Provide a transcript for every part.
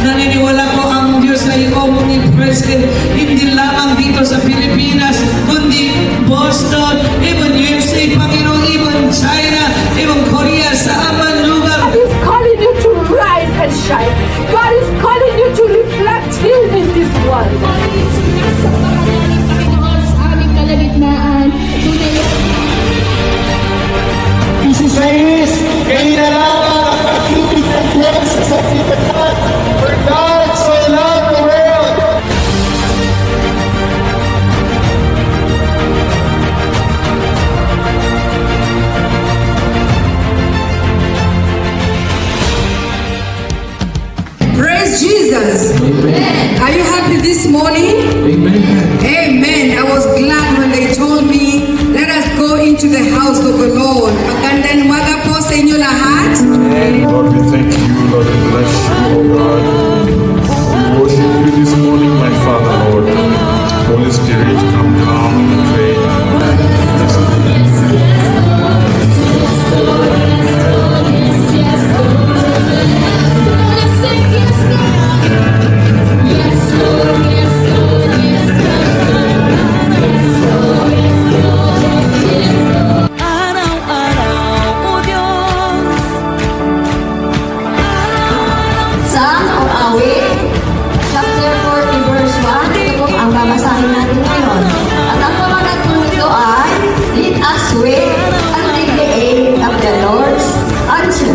Naniniwala ko ang Diyos ay omnipresent, hindi lamang dito sa Pilipinas, kundi Boston, even USA, Panginoon, even China, even Korea, sa amang lugar. God is calling you to rise and shine. God is calling you to reflect Him in this world. Jesus says, kaya lamang ang pag-ibig ng Diyos sa sanlibutan. For God so loved the world. Praise Jesus. Amen. Are you happy this morning? Amen. Amen. I was glad when they told me, let us go into the house of the Lord. Magandang umaga po sa inyo lahat. Lord, we thank you, Lord, we bless you, oh God. We worship you this morning, my Father, Lord. Holy Spirit, come down and pray. Song of Awit, chapter 40, verse 1. Ito po ang babasahin natin ngayon. At ang pamagat po nito ay, let us wait until the end of the Lord's answer.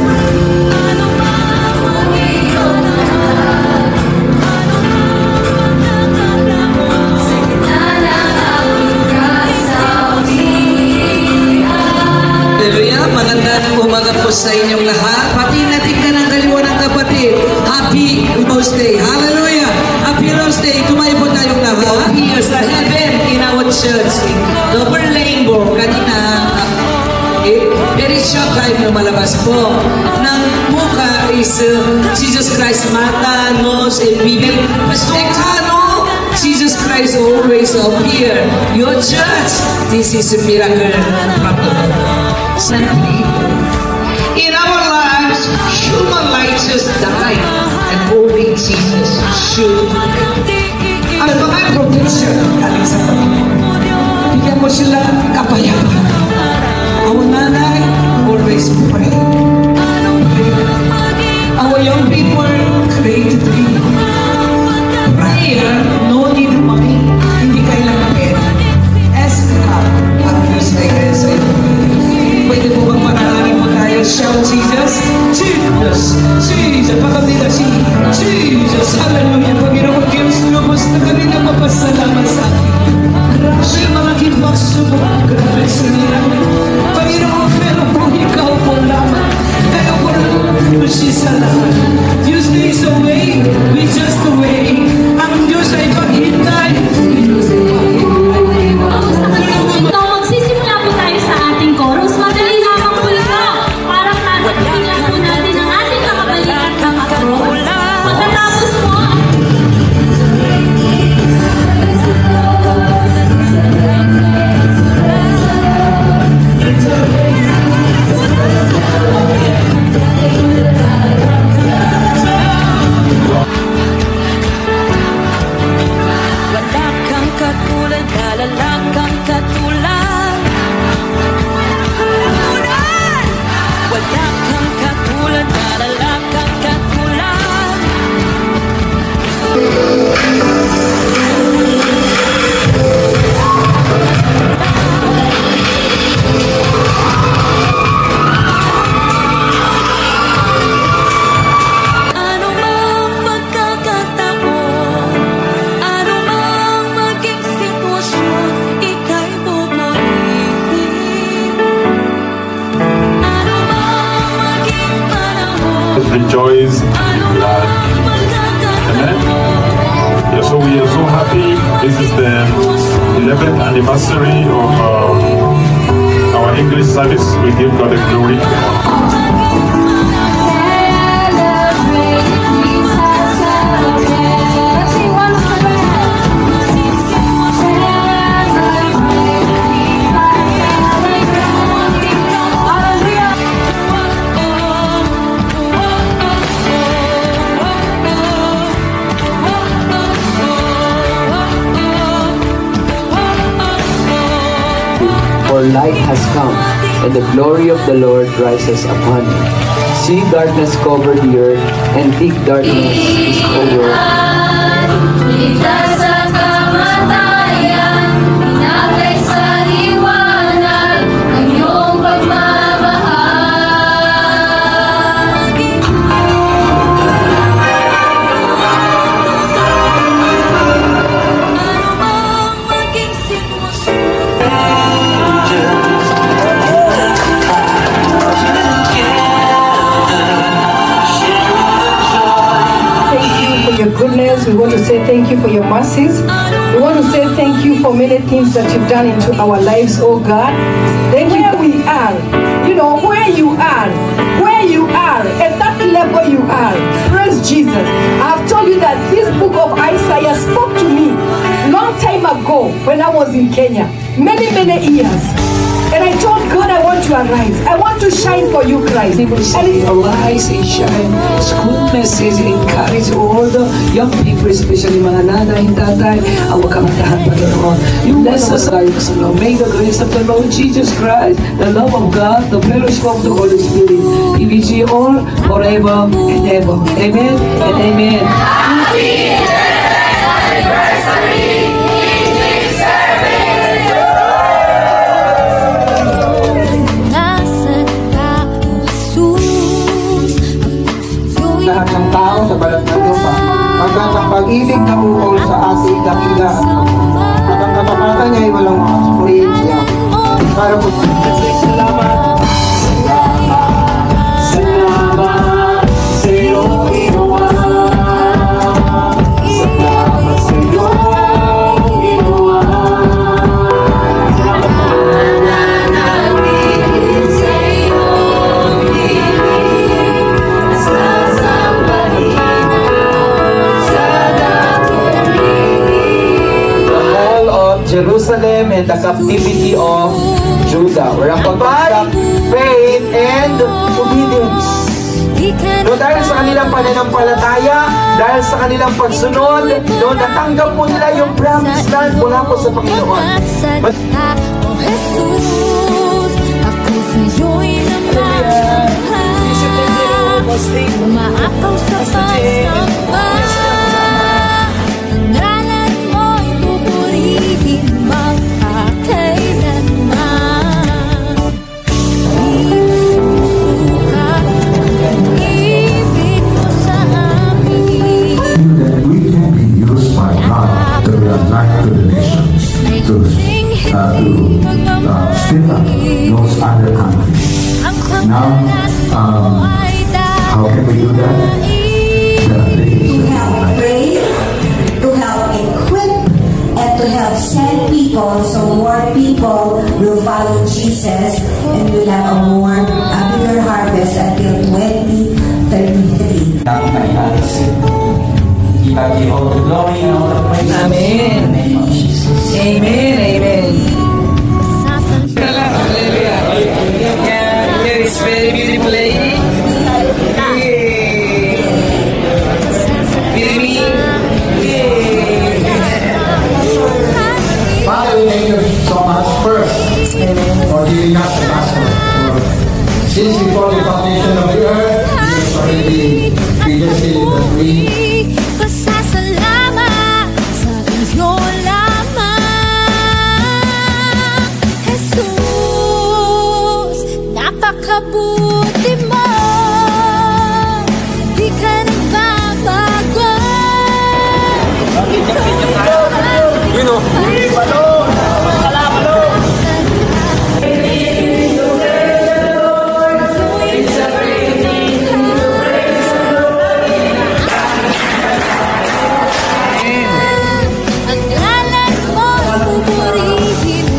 Hallelujah. Magandang umaga po sa inyong lahat. Pati natin ka ng kaliwa ng kapatid. Happy Rose Day. Hallelujah. Happy Rose Day. Tumayo po tayong lahat. Here sa heaven in our church. Double rainbow. Kanina, very short time na malabas po. Nang muka is Jesus Christ, mata, nose, and bibig. Mekano, Jesus Christ always appear. Your church, this is a miracle from the Lord. In our lives, human lives just die, and only Jesus should. Ang mga protection galing sa Panginoon. Bigyan mo sila kapayapaan. Our nanay always pray. Our young people create dream. Prayer, no need money. Hindi kailangan pera. Ask God, ang Diyos ay kaya sa iyo. Pwede po bang manalangin mo tayo? Shout Jesus, Jesus, Jesus, pagkabila si Jesus, hallelujah. Panginoon Diyos, lubos na kami na mapasalamat sa akin. Marami mga kipagsubok, grabe sa namin. Panginoon, pero kung ikaw po lamang, kayo po lang sa lahat. Diyos days away, we just away. Ang Diyos ay paghintay, Diyos ay paghintay. Magsisimula po tayo sa ating chorus. Madali lamang po ito. Para tingnan po natin ang ating kakabalikan kakatro. Pagkatapos po, rejoice and be glad. Amen. Yeah, so we are so happy. This is the 11th anniversary of our English service. We give God the glory. for light has come, and the glory of the Lord rises upon you. See, darkness covered the earth, and thick darkness is over. Your goodness, we want to say thank you for your mercies. We want to say thank you for many things that you've done into our lives, oh God. Thank you where we are, where you are, at that level you are. Praise Jesus. I've told you that this book of Isaiah spoke to me long time ago when I was in Kenya, many years. And I told God, I want to arise. I want to shine for you, Christ. Arise and shine. His goodness is encourage all the young people, especially mga nanay and tatay, ang magkamatahan pa doon. You bless us, may the grace of the Lord Jesus Christ, the love of God, the fellowship of the Holy Spirit, be with you all forever and ever. Amen and amen. Happy anniversary! Lahat ng tao sa balat ng lupa, hanggang ang pag-ibig na ukol sa ating dakila. At ang katapatan niya ay walang purihin siya. Para po salamat. Salamat sa iyong ginawa. Salamat sa iyong ginawa. Jerusalem and the captivity of Judah. We're ang pagpagsak, faith, and obedience. No, dahil sa kanilang pananampalataya, dahil sa kanilang pagsunod, no, natanggap po nila yung promised land mula po sa Panginoon. But, Umaakaw sa pagsamba. Ngalan mo'y pupurihin magkakailanman. Isusuka ang ibig mo sa amin. That we can be used by God to unite to the nations, to split up those other countries. Now, how can we do that? To help pray, to help equip, and to help send people so more people will follow Jesus and we'll have a bigger harvest until 2033. Give all the glory and all the praise. Amen. Amen. Amen. Here is very beautiful lady. Father, we thank you so much first for giving us the gospel. Since before the foundation of the earth, Jesus already predestined that we Pasasalamat sa iyo lamang, Jesus, napakabuti mo, di ka nagbabago. Ang ngalan mo, pupurihin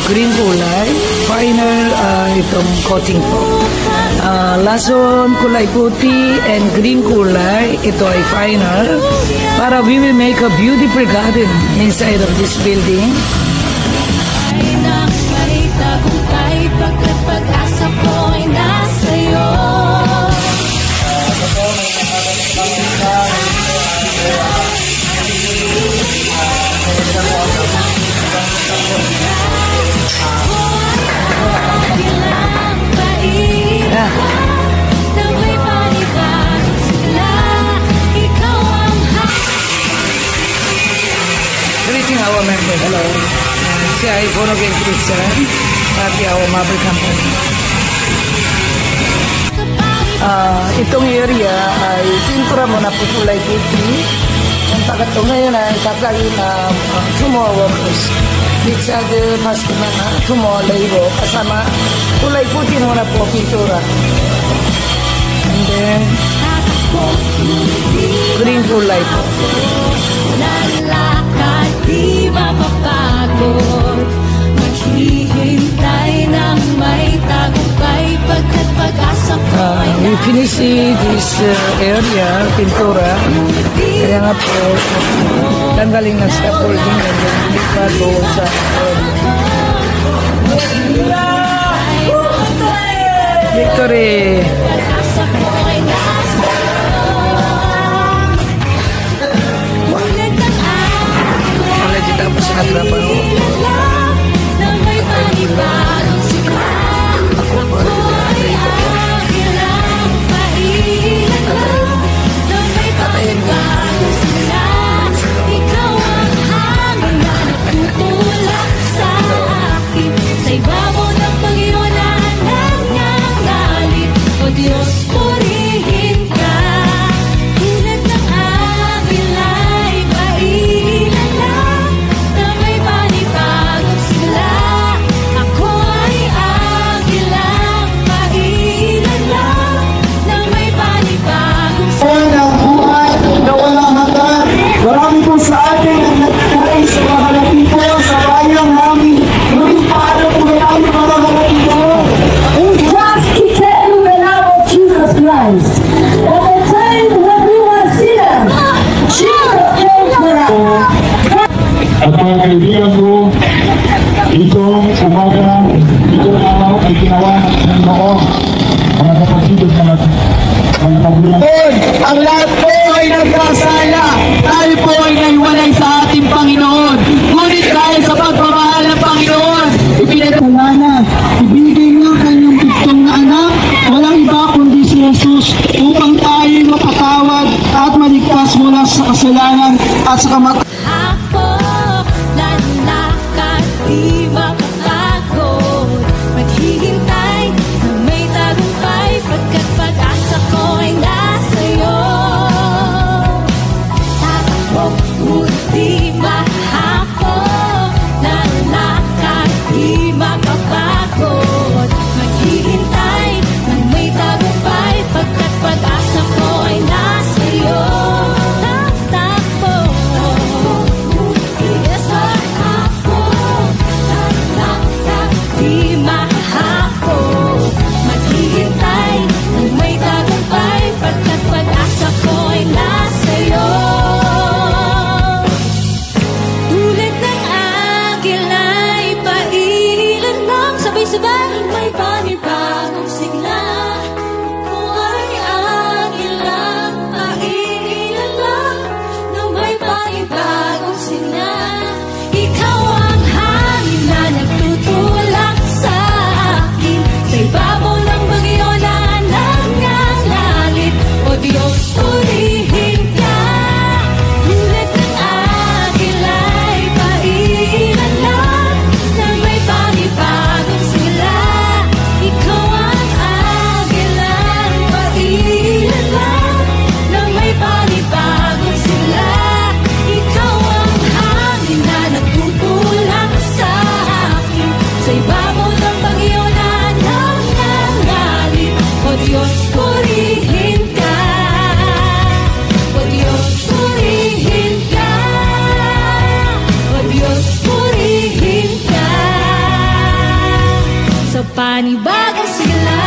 Green kulay, final itong coating po. lason, kulay puti, and green kulay. Ito ay final. Para we will make a beautiful garden inside of this building. Pag-asa ko'y nasa'yo. Greeting our members. Hello. Siya ay born again Christian. Pati our mother company. Itong area ay pintura mo na po kulay puti. Ang tagat ngayon ay kakain na 2 more workers. Which are the customer na 2 more labor. Kasama kulay puti muna po pintura. And then green kulay po. Lalakad, di mapapagod. Maghihintay ng may tagumpay pagkat pag-asa ko'y We finish this area, pintura. Kaya nga po, tanggalin ng scaffolding and then bago sa victory! Legit tapos na trabaho. Ikaw ang hangin na nagtutulak sa akin. Sa ibabaw ng Panginoon nangangalit. O Diyos, purihin ka. Tulad ng agila'y mailalang na may panibagong sila. Ako ay agilang mailalang na may panibagong sila. ng buhay na walang hanggan. Marami po sa atin ang nagtutuloy sa mga halatipo sa bayang namin. Ngunit paano po namin mga halatipo? In God's eternal love of Jesus Christ, at the time when we were sinners, Jesus came for us. At mga kaibigan ko, itong umaga, itong araw ay ginawa ng Panginoon. Mga kapatid at mga magulang. Ang lahat po ay nagkasala. Tayo po ay naiwalay sa ating Panginoon. Ngunit dahil sa pagmamahal ng Panginoon, ipinagkalana, ibigay niya ang kanyang bigtong na anak, walang iba kundi si Jesus, upang tayo mapatawad at maligtas mula sa kasalanan at sa kamatayan. Ako, lalakad, di mapapagod. Maghihintay na may tagumpay pagkat pag-asa ko'y nasa'yo. Tatakbo, ngunit di mahako. Lalakad, di mapapagod. Maghihintay na may tagumpay pagkat pag-asa ko'y nasa'yo. Tatakbo, yes, ako. Lalakad, di mahako. Maghihintay na may tagumpay pagkat pag-asa ko'y nasa'yo. Tulad ng agila'y pailan lang. Sabay-sabay may panibagong sigla. Kung ay agilang pailan lang na may panibagong sigla. Ikaw ang hangin na nagtutulak sa akin. Sa ibabaw ng bagyo na nangangalit. O Diyos, purihin ka. Tulad ng agila'y pailan lang na may panibagong sila. Ikaw ang agilang pailan lang na may panibagong sila. Ikaw ang hangin na nagtutulak sa akin. Sa ibabaw ng bagyo na nangangalit. O Diyos, purihin ka. O Diyos, purihin ka. O Diyos, purihin ka. Sa panibagong sigla.